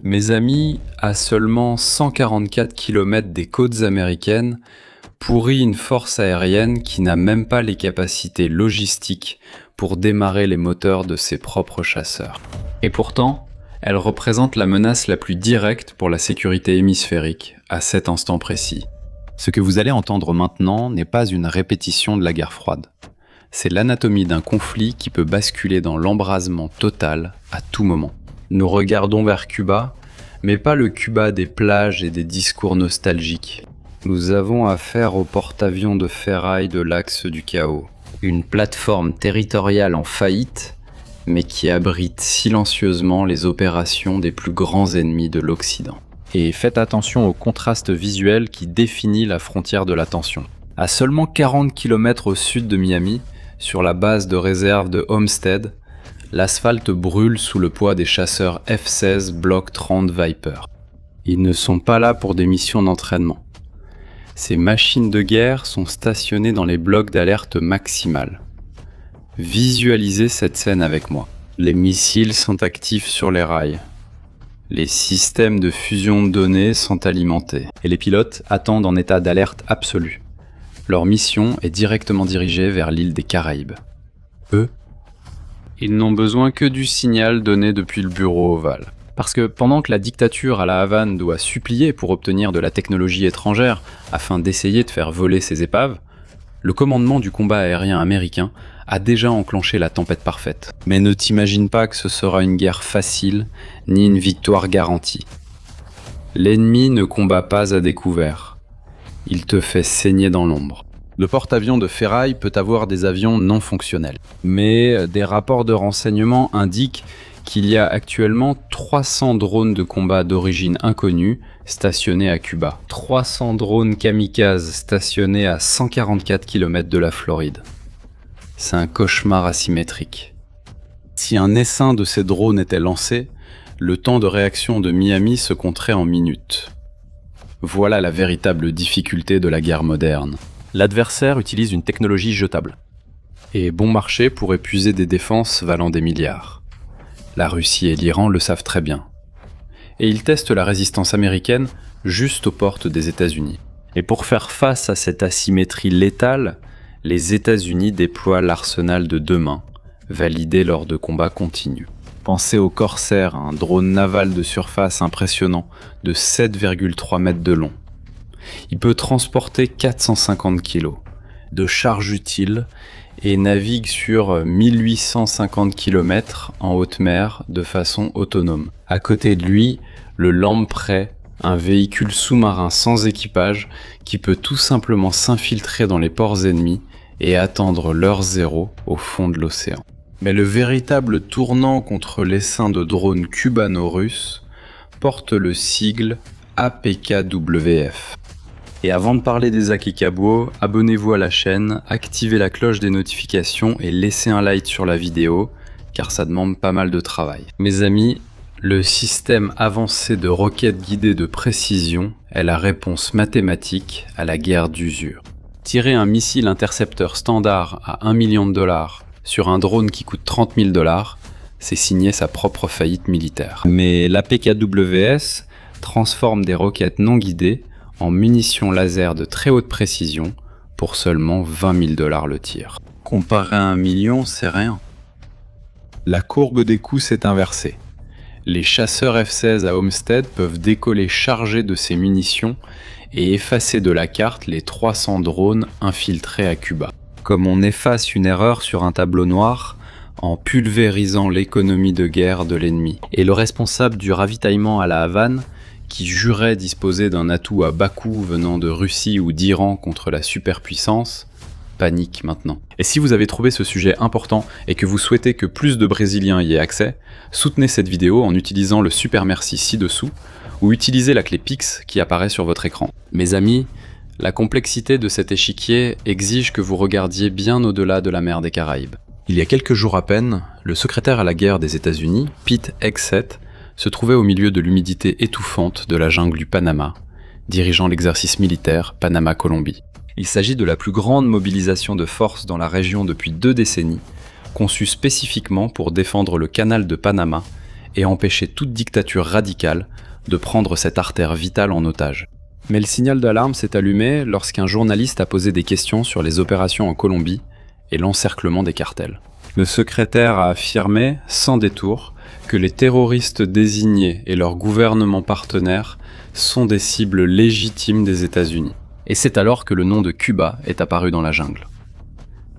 Mes amis, à seulement 144 km des côtes américaines, pourrit une force aérienne qui n'a même pas les capacités logistiques pour démarrer les moteurs de ses propres chasseurs. Et pourtant, elle représente la menace la plus directe pour la sécurité hémisphérique, à cet instant précis. Ce que vous allez entendre maintenant n'est pas une répétition de la guerre froide. C'est l'anatomie d'un conflit qui peut basculer dans l'embrasement total à tout moment. Nous regardons vers Cuba, mais pas le Cuba des plages et des discours nostalgiques. Nous avons affaire au porte-avions de ferraille de l'axe du chaos, une plateforme territoriale en faillite, mais qui abrite silencieusement les opérations des plus grands ennemis de l'Occident. Et faites attention au contraste visuel qui définit la frontière de la tension. À seulement 40 km au sud de Miami, sur la base de réserve de Homestead, l'asphalte brûle sous le poids des chasseurs F-16 Block 30 Viper. Ils ne sont pas là pour des missions d'entraînement. Ces machines de guerre sont stationnées dans les blocs d'alerte maximale. Visualisez cette scène avec moi. Les missiles sont actifs sur les rails. Les systèmes de fusion de données sont alimentés. Et les pilotes attendent en état d'alerte absolue. Leur mission est directement dirigée vers l'île des Caraïbes. Eux, ils n'ont besoin que du signal donné depuis le bureau ovale. Parce que pendant que la dictature à la Havane doit supplier pour obtenir de la technologie étrangère afin d'essayer de faire voler ses épaves, le commandement du combat aérien américain a déjà enclenché la tempête parfaite. Mais ne t'imagine pas que ce sera une guerre facile, ni une victoire garantie. L'ennemi ne combat pas à découvert. Il te fait saigner dans l'ombre. Le porte-avions de ferraille peut avoir des avions non fonctionnels. Mais des rapports de renseignement indiquent qu'il y a actuellement 300 drones de combat d'origine inconnue stationnés à Cuba. 300 drones kamikazes stationnés à 144 km de la Floride. C'est un cauchemar asymétrique. Si un essaim de ces drones était lancé, le temps de réaction de Miami se compterait en minutes. Voilà la véritable difficulté de la guerre moderne. L'adversaire utilise une technologie jetable. Et bon marché pour épuiser des défenses valant des milliards. La Russie et l'Iran le savent très bien. Et ils testent la résistance américaine juste aux portes des États-Unis. Et pour faire face à cette asymétrie létale, les États-Unis déploient l'arsenal de demain, validé lors de combats continus. Pensez au Corsair, un drone naval de surface impressionnant de 7,3 mètres de long. Il peut transporter 450 kg de charge utile et navigue sur 1850 km en haute mer de façon autonome. À côté de lui, le Lamprey, un véhicule sous-marin sans équipage qui peut tout simplement s'infiltrer dans les ports ennemis et attendre l'heure zéro au fond de l'océan. Mais le véritable tournant contre l'essaim de drones cubano-russes porte le sigle APKWF. Et avant de parler des Akikabwo, abonnez-vous à la chaîne, activez la cloche des notifications et laissez un like sur la vidéo, car ça demande pas mal de travail. Mes amis, le système avancé de roquettes guidées de précision est la réponse mathématique à la guerre d'usure. Tirer un missile intercepteur standard à 1 million de dollars sur un drone qui coûte 30 000 $, c'est signer sa propre faillite militaire. Mais l'APKWS transforme des roquettes non guidées en munitions laser de très haute précision pour seulement 20 000 $ le tir. Comparé à 1 million, c'est rien. La courbe des coûts s'est inversée. Les chasseurs F-16 à Homestead peuvent décoller chargés de ces munitions et effacer de la carte les 300 drones infiltrés à Cuba. Comme on efface une erreur sur un tableau noir en pulvérisant l'économie de guerre de l'ennemi. Et le responsable du ravitaillement à la Havane, qui jurait disposer d'un atout à bas coût venant de Russie ou d'Iran contre la superpuissance, panique maintenant. Et si vous avez trouvé ce sujet important et que vous souhaitez que plus de Brésiliens y aient accès, soutenez cette vidéo en utilisant le super merci ci-dessous ou utilisez la clé Pix qui apparaît sur votre écran. Mes amis, la complexité de cet échiquier exige que vous regardiez bien au-delà de la mer des Caraïbes. Il y a quelques jours à peine, le secrétaire à la guerre des États-Unis, Pete Hegseth, se trouvait au milieu de l'humidité étouffante de la jungle du Panama, dirigeant l'exercice militaire Panama-Colombie. Il s'agit de la plus grande mobilisation de forces dans la région depuis 2 décennies, conçue spécifiquement pour défendre le canal de Panama et empêcher toute dictature radicale de prendre cette artère vitale en otage. Mais le signal d'alarme s'est allumé lorsqu'un journaliste a posé des questions sur les opérations en Colombie et l'encerclement des cartels. Le secrétaire a affirmé, sans détour, que les terroristes désignés et leurs gouvernements partenaires sont des cibles légitimes des États-Unis. Et c'est alors que le nom de Cuba est apparu dans la jungle.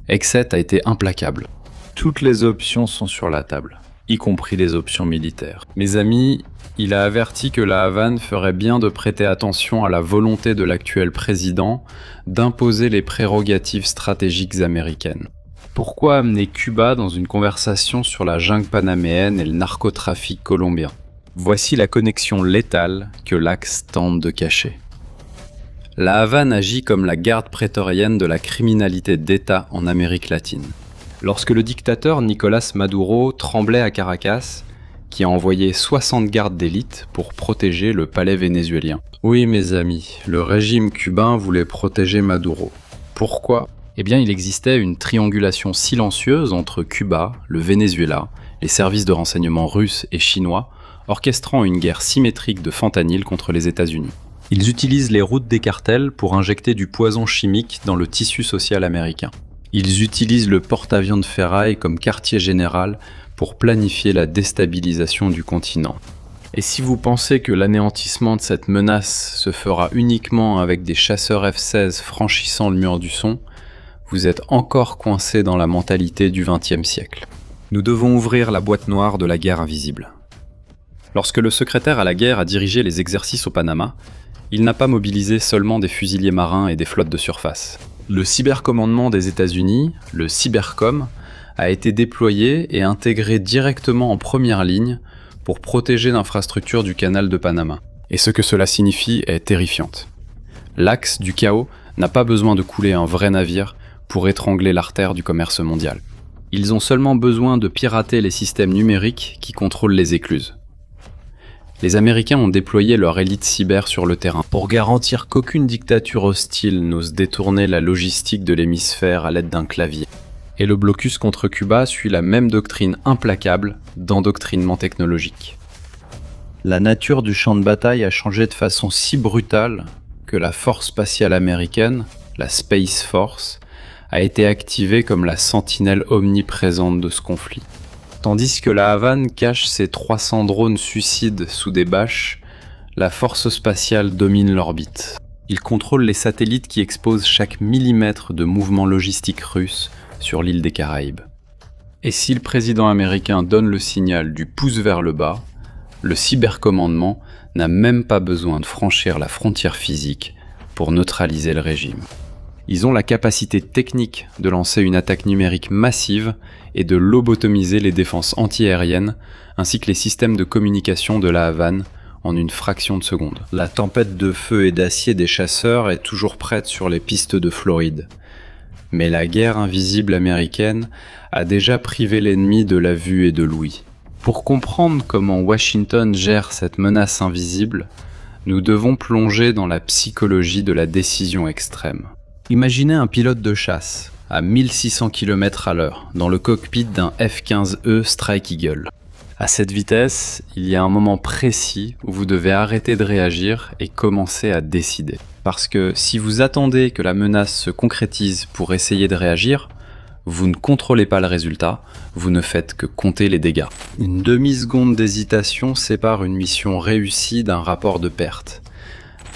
Hegseth a été implacable. Toutes les options sont sur la table, y compris les options militaires. Mes amis, il a averti que la Havane ferait bien de prêter attention à la volonté de l'actuel président d'imposer les prérogatives stratégiques américaines. Pourquoi amener Cuba dans une conversation sur la jungle panaméenne et le narcotrafic colombien? Voici la connexion létale que l'Axe tente de cacher. La Havane agit comme la garde prétorienne de la criminalité d'État en Amérique latine. Lorsque le dictateur Nicolás Maduro tremblait à Caracas, qui a envoyé 60 gardes d'élite pour protéger le palais vénézuélien. Oui, mes amis, le régime cubain voulait protéger Maduro. Pourquoi? Eh bien, il existait une triangulation silencieuse entre Cuba, le Venezuela, les services de renseignement russes et chinois, orchestrant une guerre symétrique de fentanyl contre les États-Unis. Ils utilisent les routes des cartels pour injecter du poison chimique dans le tissu social américain. Ils utilisent le porte-avions de ferraille comme quartier général pour planifier la déstabilisation du continent. Et si vous pensez que l'anéantissement de cette menace se fera uniquement avec des chasseurs F-16 franchissant le mur du son, vous êtes encore coincé dans la mentalité du XXe siècle. Nous devons ouvrir la boîte noire de la guerre invisible. Lorsque le secrétaire à la guerre a dirigé les exercices au Panama, il n'a pas mobilisé seulement des fusiliers marins et des flottes de surface. Le cybercommandement des États-Unis, le Cybercom, a été déployé et intégré directement en première ligne pour protéger l'infrastructure du canal de Panama. Et ce que cela signifie est terrifiante. L'Axe du chaos n'a pas besoin de couler un vrai navire pour étrangler l'artère du commerce mondial. Ils ont seulement besoin de pirater les systèmes numériques qui contrôlent les écluses. Les Américains ont déployé leur élite cyber sur le terrain pour garantir qu'aucune dictature hostile n'ose détourner la logistique de l'hémisphère à l'aide d'un clavier. Et le blocus contre Cuba suit la même doctrine implacable d'endoctrinement technologique. La nature du champ de bataille a changé de façon si brutale que la force spatiale américaine, la Space Force, a été activée comme la sentinelle omniprésente de ce conflit. Tandis que la Havane cache ses 300 drones suicides sous des bâches, la force spatiale domine l'orbite. Il contrôle les satellites qui exposent chaque millimètre de mouvement logistique russe sur l'île des Caraïbes. Et si le président américain donne le signal du pouce vers le bas, le cybercommandement n'a même pas besoin de franchir la frontière physique pour neutraliser le régime. Ils ont la capacité technique de lancer une attaque numérique massive et de lobotomiser les défenses antiaériennes ainsi que les systèmes de communication de la Havane en une fraction de seconde. La tempête de feu et d'acier des chasseurs est toujours prête sur les pistes de Floride. Mais la guerre invisible américaine a déjà privé l'ennemi de la vue et de l'ouïe. Pour comprendre comment Washington gère cette menace invisible, nous devons plonger dans la psychologie de la décision extrême. Imaginez un pilote de chasse, à 1600 km/h, dans le cockpit d'un F-15E Strike Eagle. À cette vitesse, il y a un moment précis où vous devez arrêter de réagir et commencer à décider. Parce que si vous attendez que la menace se concrétise pour essayer de réagir, vous ne contrôlez pas le résultat, vous ne faites que compter les dégâts. Une demi-seconde d'hésitation sépare une mission réussie d'un rapport de perte.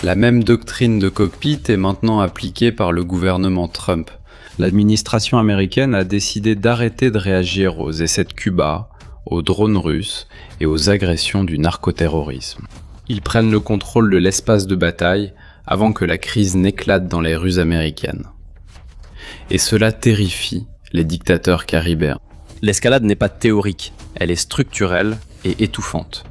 La même doctrine de cockpit est maintenant appliquée par le gouvernement Trump. L'administration américaine a décidé d'arrêter de réagir aux essais de Cuba, aux drones russes et aux agressions du narcoterrorisme. Ils prennent le contrôle de l'espace de bataille avant que la crise n'éclate dans les rues américaines. Et cela terrifie les dictateurs caribéens. L'escalade n'est pas théorique, elle est structurelle et étouffante.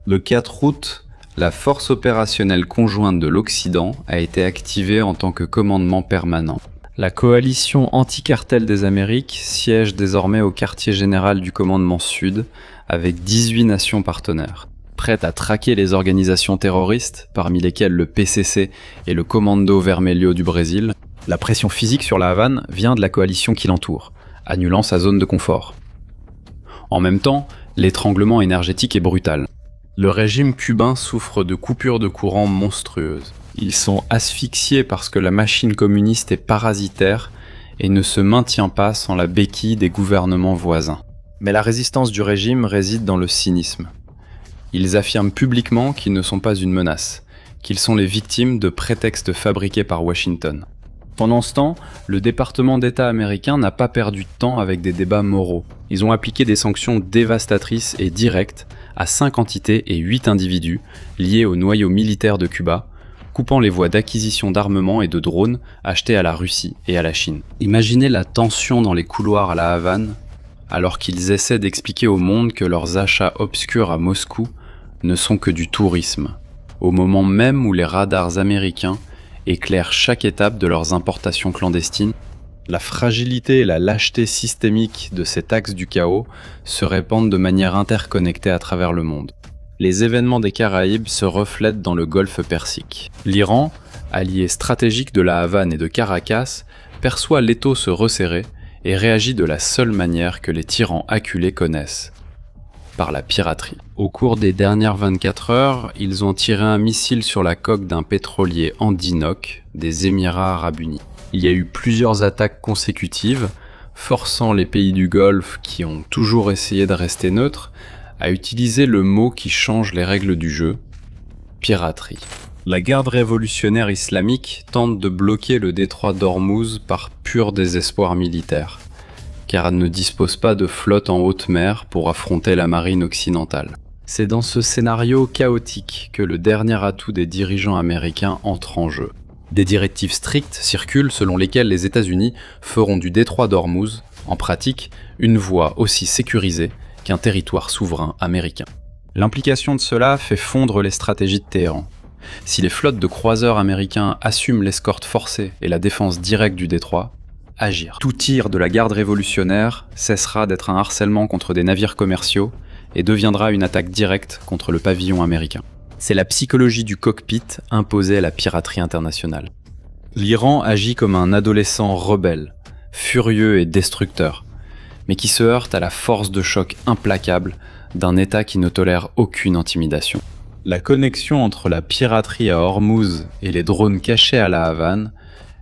Le 4 août, la force opérationnelle conjointe de l'Occident a été activée en tant que commandement permanent. La coalition anti-cartel des Amériques siège désormais au quartier général du commandement Sud avec 18 nations partenaires. Prêtes à traquer les organisations terroristes, parmi lesquelles le PCC et le Comando Vermelho du Brésil, la pression physique sur la Havane vient de la coalition qui l'entoure, annulant sa zone de confort. En même temps, L'étranglement énergétique est brutal. Le régime cubain souffre de coupures de courant monstrueuses. Ils sont asphyxiés parce que la machine communiste est parasitaire et ne se maintient pas sans la béquille des gouvernements voisins. Mais la résistance du régime réside dans le cynisme. Ils affirment publiquement qu'ils ne sont pas une menace, qu'ils sont les victimes de prétextes fabriqués par Washington. Pendant ce temps, le département d'État américain n'a pas perdu de temps avec des débats moraux. Ils ont appliqué des sanctions dévastatrices et directes à 5 entités et 8 individus liés au noyau militaire de Cuba, coupant les voies d'acquisition d'armements et de drones achetés à la Russie et à la Chine. Imaginez la tension dans les couloirs à la Havane, alors qu'ils essaient d'expliquer au monde que leurs achats obscurs à Moscou ne sont que du tourisme, au moment même où les radars américains éclairent chaque étape de leurs importations clandestines. La fragilité et la lâcheté systémique de cet axe du chaos se répandent de manière interconnectée à travers le monde. Les événements des Caraïbes se reflètent dans le golfe Persique. L'Iran, allié stratégique de la Havane et de Caracas, perçoit l'étau se resserrer et réagit de la seule manière que les tyrans acculés connaissent, par la piraterie. Au cours des dernières 24 heures, ils ont tiré un missile sur la coque d'un pétrolier Andinoc des Émirats arabes unis. Il y a eu plusieurs attaques consécutives, forçant les pays du Golfe, qui ont toujours essayé de rester neutres, à utiliser le mot qui change les règles du jeu, piraterie. La garde révolutionnaire islamique tente de bloquer le détroit d'Ormuz par pur désespoir militaire, car elle ne dispose pas de flotte en haute mer pour affronter la marine occidentale. C'est dans ce scénario chaotique que le dernier atout des dirigeants américains entre en jeu. Des directives strictes circulent selon lesquelles les États-Unis feront du détroit d'Ormuz, en pratique, une voie aussi sécurisée qu'un territoire souverain américain. L'implication de cela fait fondre les stratégies de Téhéran. Si les flottes de croiseurs américains assument l'escorte forcée et la défense directe du détroit, agir. Tout tir de la garde révolutionnaire cessera d'être un harcèlement contre des navires commerciaux et deviendra une attaque directe contre le pavillon américain. C'est la psychologie du cockpit imposée à la piraterie internationale. L'Iran agit comme un adolescent rebelle, furieux et destructeur, mais qui se heurte à la force de choc implacable d'un État qui ne tolère aucune intimidation. La connexion entre la piraterie à Ormuz et les drones cachés à la Havane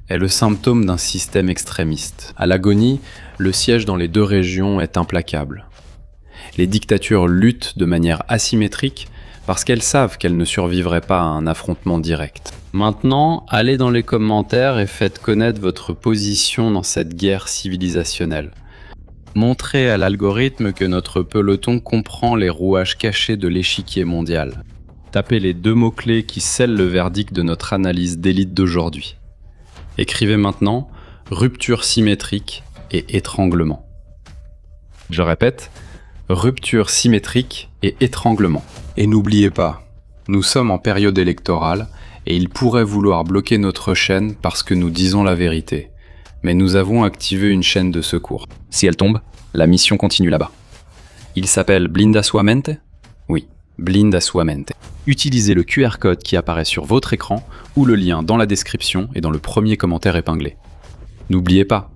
est le symptôme d'un système extrémiste. À l'agonie, le siège dans les deux régions est implacable. Les dictatures luttent de manière asymétrique parce qu'elles savent qu'elles ne survivraient pas à un affrontement direct. Maintenant, allez dans les commentaires et faites connaître votre position dans cette guerre civilisationnelle. Montrez à l'algorithme que notre peloton comprend les rouages cachés de l'échiquier mondial. Tapez les 2 mots-clés qui scellent le verdict de notre analyse d'élite d'aujourd'hui. Écrivez maintenant « rupture symétrique » et « étranglement ». Je répète, rupture symétrique et étranglement. Et n'oubliez pas, nous sommes en période électorale et ils pourraient vouloir bloquer notre chaîne parce que nous disons la vérité. Mais nous avons activé une chaîne de secours. Si elle tombe, la mission continue là-bas. Il s'appelle Blinda Sua Mente ? Oui, Blinda Sua Mente. Utilisez le QR code qui apparaît sur votre écran ou le lien dans la description et dans le premier commentaire épinglé. N'oubliez pas,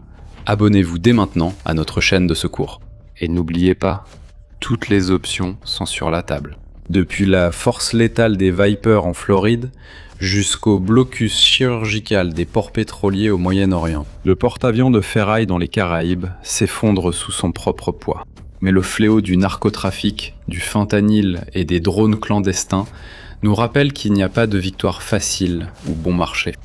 abonnez-vous dès maintenant à notre chaîne de secours. Et n'oubliez pas, toutes les options sont sur la table. Depuis la force létale des Vipers en Floride, jusqu'au blocus chirurgical des ports pétroliers au Moyen-Orient. Le porte-avions de ferraille dans les Caraïbes s'effondre sous son propre poids. Mais le fléau du narcotrafic, du fentanyl et des drones clandestins nous rappelle qu'il n'y a pas de victoire facile ou bon marché.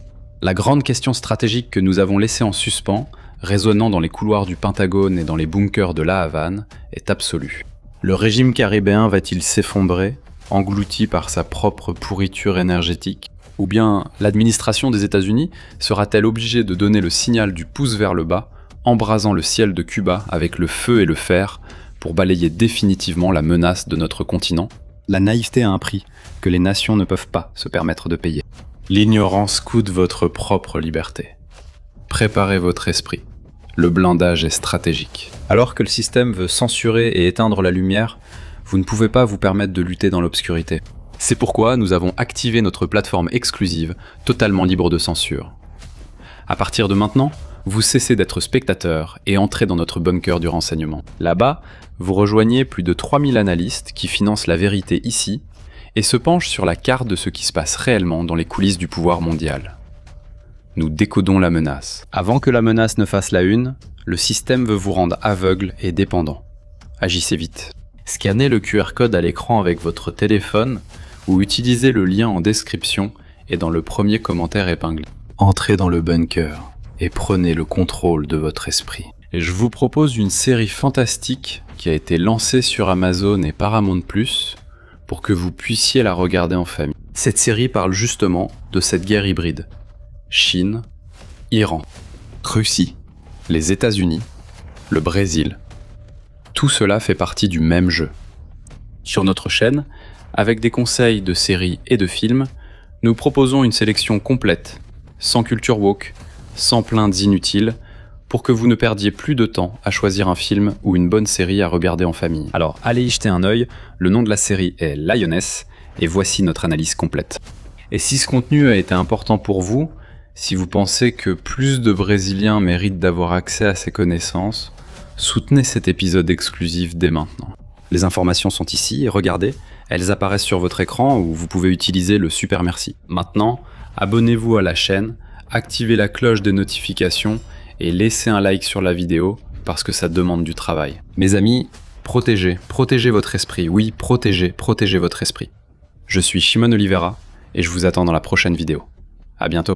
La grande question stratégique que nous avons laissée en suspens, résonnant dans les couloirs du Pentagone et dans les bunkers de la Havane, est absolue. Le régime caribéen va-t-il s'effondrer, englouti par sa propre pourriture énergétique ? Ou bien l'administration des États-Unis sera-t-elle obligée de donner le signal du pouce vers le bas, embrasant le ciel de Cuba avec le feu et le fer, pour balayer définitivement la menace de notre continent ? La naïveté a un prix que les nations ne peuvent pas se permettre de payer. L'ignorance coûte votre propre liberté. Préparez votre esprit. Le blindage est stratégique. Alors que le système veut censurer et éteindre la lumière, vous ne pouvez pas vous permettre de lutter dans l'obscurité. C'est pourquoi nous avons activé notre plateforme exclusive, totalement libre de censure. À partir de maintenant, vous cessez d'être spectateur et entrez dans notre bunker du renseignement. Là-bas, vous rejoignez plus de 3000 analystes qui financent la vérité ici et se penchent sur la carte de ce qui se passe réellement dans les coulisses du pouvoir mondial. Nous décodons la menace. Avant que la menace ne fasse la une, le système veut vous rendre aveugle et dépendant. Agissez vite. Scannez le QR code à l'écran avec votre téléphone ou utilisez le lien en description et dans le premier commentaire épinglé. Entrez dans le bunker et prenez le contrôle de votre esprit. Et je vous propose une série fantastique qui a été lancée sur Amazon et Paramount+, pour que vous puissiez la regarder en famille. Cette série parle justement de cette guerre hybride. Chine, Iran, Russie, les États-Unis, le Brésil. Tout cela fait partie du même jeu. Sur notre chaîne, avec des conseils de séries et de films, nous proposons une sélection complète, sans culture woke, sans plaintes inutiles, pour que vous ne perdiez plus de temps à choisir un film ou une bonne série à regarder en famille. Alors allez y jeter un œil, le nom de la série est Lioness, et voici notre analyse complète. Et si ce contenu a été important pour vous, si vous pensez que plus de Brésiliens méritent d'avoir accès à ces connaissances, soutenez cet épisode exclusif dès maintenant. Les informations sont ici, et regardez, elles apparaissent sur votre écran où vous pouvez utiliser le super merci. Maintenant, abonnez-vous à la chaîne, activez la cloche des notifications et laissez un like sur la vidéo parce que ça demande du travail. Mes amis, protégez votre esprit. Oui, protégez votre esprit. Je suis Shimon Oliveira et je vous attends dans la prochaine vidéo. À bientôt.